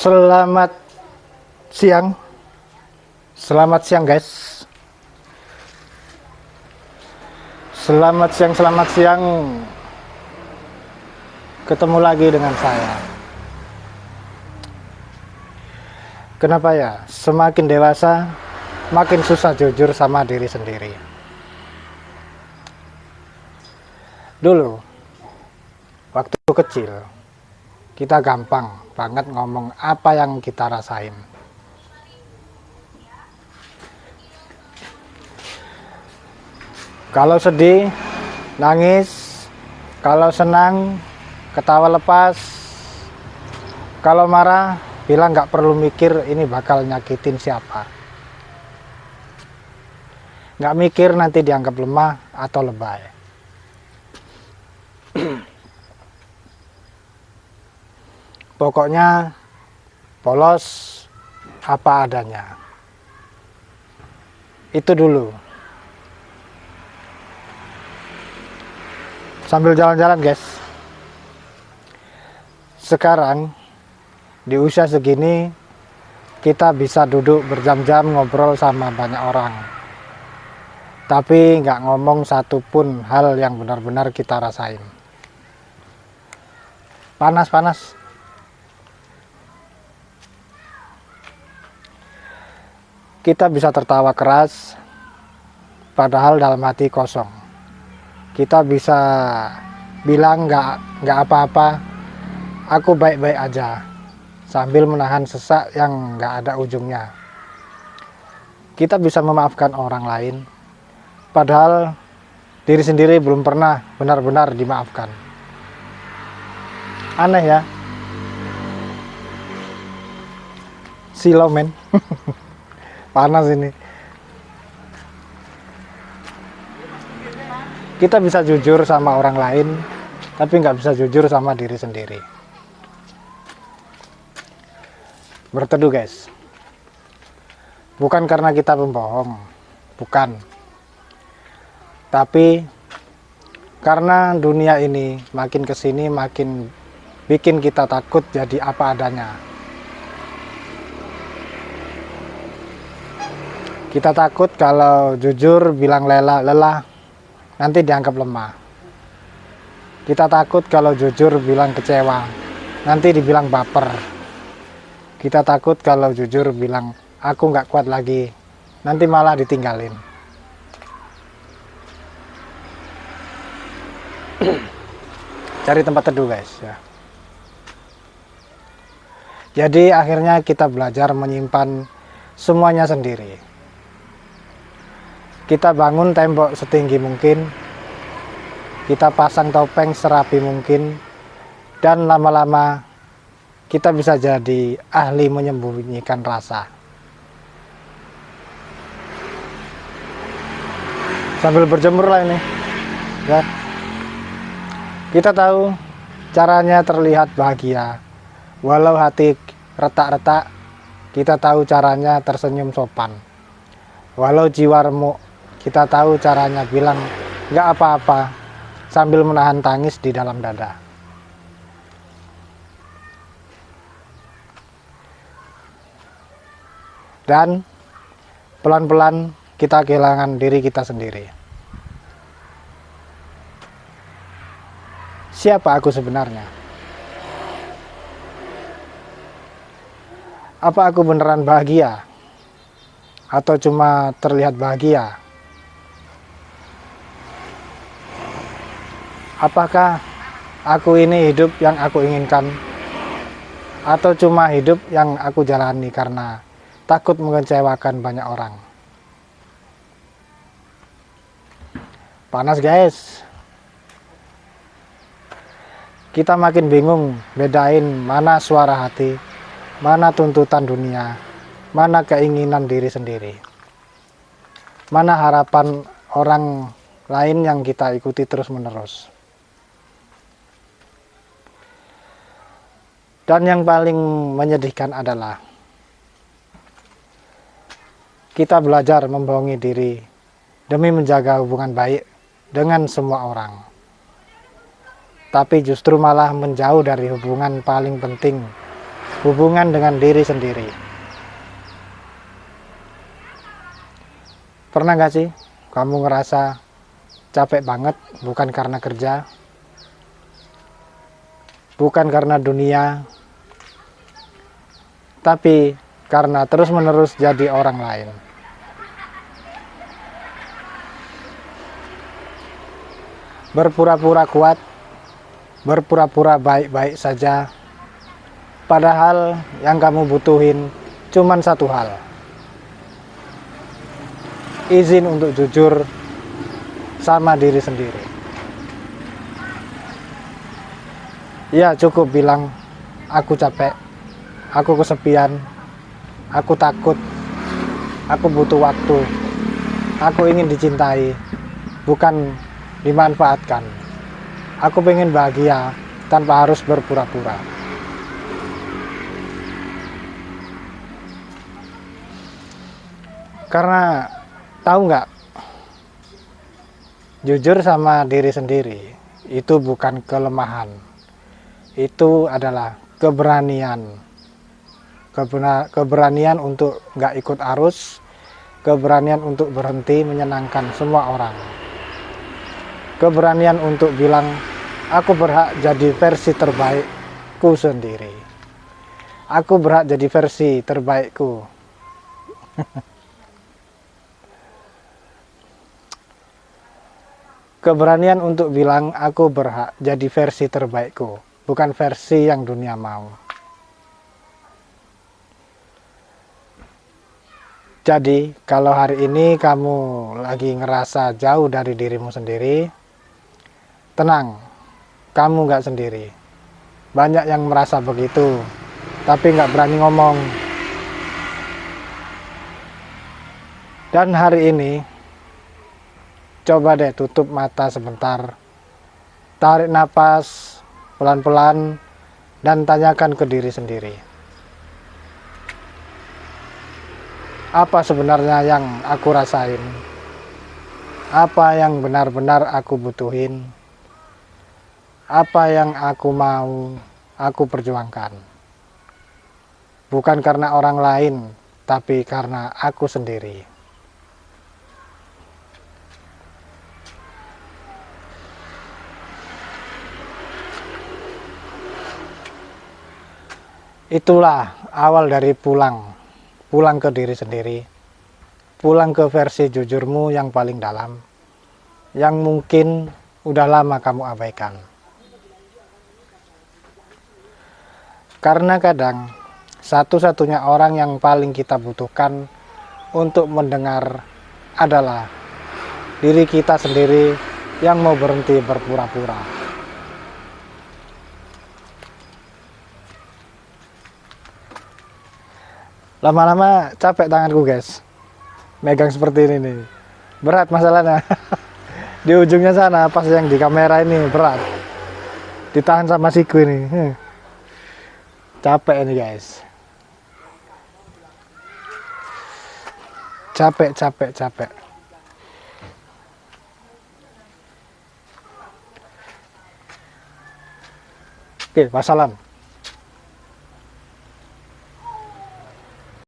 Selamat siang. Selamat siang, guys. Selamat siang. Ketemu lagi dengan saya. Kenapa ya? Semakin dewasa, makin susah jujur sama diri sendiri. Dulu, waktu kecil, kita gampang banget ngomong apa yang kita rasain. Kalau sedih, nangis. Kalau senang, ketawa lepas. Kalau marah, bilang gak perlu mikir ini bakal nyakitin siapa. Gak mikir nanti dianggap lemah atau lebay. Pokoknya polos apa adanya. Itu dulu. Sambil jalan-jalan, guys. Sekarang di usia segini kita bisa duduk berjam-jam ngobrol sama banyak orang, tapi nggak ngomong satupun hal yang benar-benar kita rasain. Panas. Kita bisa tertawa keras, padahal dalam hati kosong. Kita bisa bilang nggak apa-apa, aku baik-baik aja, sambil menahan sesak yang nggak ada ujungnya. Kita bisa memaafkan orang lain, padahal diri sendiri belum pernah benar-benar dimaafkan. Aneh ya? Silau, men. Panas ini. Kita bisa jujur sama orang lain, tapi nggak bisa jujur sama diri sendiri. Berteduh, guys. Bukan karena kita pembohong, bukan. Tapi karena dunia ini makin kesini makin bikin kita takut jadi apa adanya. Kita takut kalau jujur bilang lelah, nanti dianggap lemah. Kita takut kalau jujur bilang kecewa, nanti dibilang baper. Kita takut kalau jujur bilang aku nggak kuat lagi, nanti malah ditinggalin. Cari tempat teduh, guys, ya. Jadi akhirnya kita belajar menyimpan semuanya sendiri. Kita bangun tembok setinggi mungkin, kita pasang topeng serapi mungkin, dan lama-lama kita bisa jadi ahli menyembunyikan rasa. Sambil berjemur lah ini, ya. Kita tahu caranya terlihat bahagia, walau hati retak-retak. Kita tahu caranya tersenyum sopan, walau jiwa remuk. Kita tahu caranya bilang nggak apa-apa sambil menahan tangis di dalam dada. Dan pelan-pelan kita kehilangan diri kita sendiri. Siapa aku sebenarnya? Apa aku beneran bahagia? Atau cuma terlihat bahagia? Apakah aku ini hidup yang aku inginkan? Atau cuma hidup yang aku jalani karena takut mengecewakan banyak orang? Panas, guys. Kita makin bingung bedain mana suara hati, mana tuntutan dunia, mana keinginan diri sendiri, mana harapan orang lain yang kita ikuti terus-menerus. Dan yang paling menyedihkan adalah kita belajar membohongi diri demi menjaga hubungan baik dengan semua orang. Tapi justru malah menjauh dari hubungan paling penting hubungan dengan diri sendiri. Pernah gak sih kamu ngerasa capek banget bukan karena kerja, bukan karena dunia, tapi karena terus-menerus jadi orang lain. Berpura-pura kuat, berpura-pura baik-baik saja, padahal yang kamu butuhin cuman satu hal. Izin untuk jujur sama diri sendiri. Ya, cukup bilang, aku capek, aku kesepian, aku takut, aku butuh waktu, aku ingin dicintai, bukan dimanfaatkan. Aku pengen bahagia tanpa harus berpura-pura. Karena tahu nggak, jujur sama diri sendiri itu bukan kelemahan, itu adalah keberanian. Keberanian untuk nggak ikut arus, keberanian untuk berhenti menyenangkan semua orang, keberanian untuk bilang aku berhak jadi versi terbaikku sendiri, aku berhak jadi versi terbaikku. Keberanian untuk bilang aku berhak jadi versi terbaikku, bukan versi yang dunia mau. Jadi, kalau hari ini kamu lagi ngerasa jauh dari dirimu sendiri, tenang, kamu nggak sendiri. Banyak yang merasa begitu, tapi nggak berani ngomong. Dan hari ini, coba deh tutup mata sebentar, tarik napas pelan-pelan, dan tanyakan ke diri sendiri. Apa sebenarnya yang aku rasain? Apa yang benar-benar aku butuhin? Apa yang aku mau, aku perjuangkan. Bukan karena orang lain, tapi karena aku sendiri. Itulah awal dari pulang ke diri sendiri, pulang ke versi jujurmu yang paling dalam, yang mungkin udah lama kamu abaikan. Karena kadang satu-satunya orang yang paling kita butuhkan untuk mendengar adalah diri kita sendiri yang mau berhenti berpura-pura. Lama-lama capek tanganku guys, megang seperti ini nih, berat masalahnya. Di ujungnya sana pas yang di kamera ini berat, ditahan sama siku ini. Capek ini guys, capek. Oke, wassalam.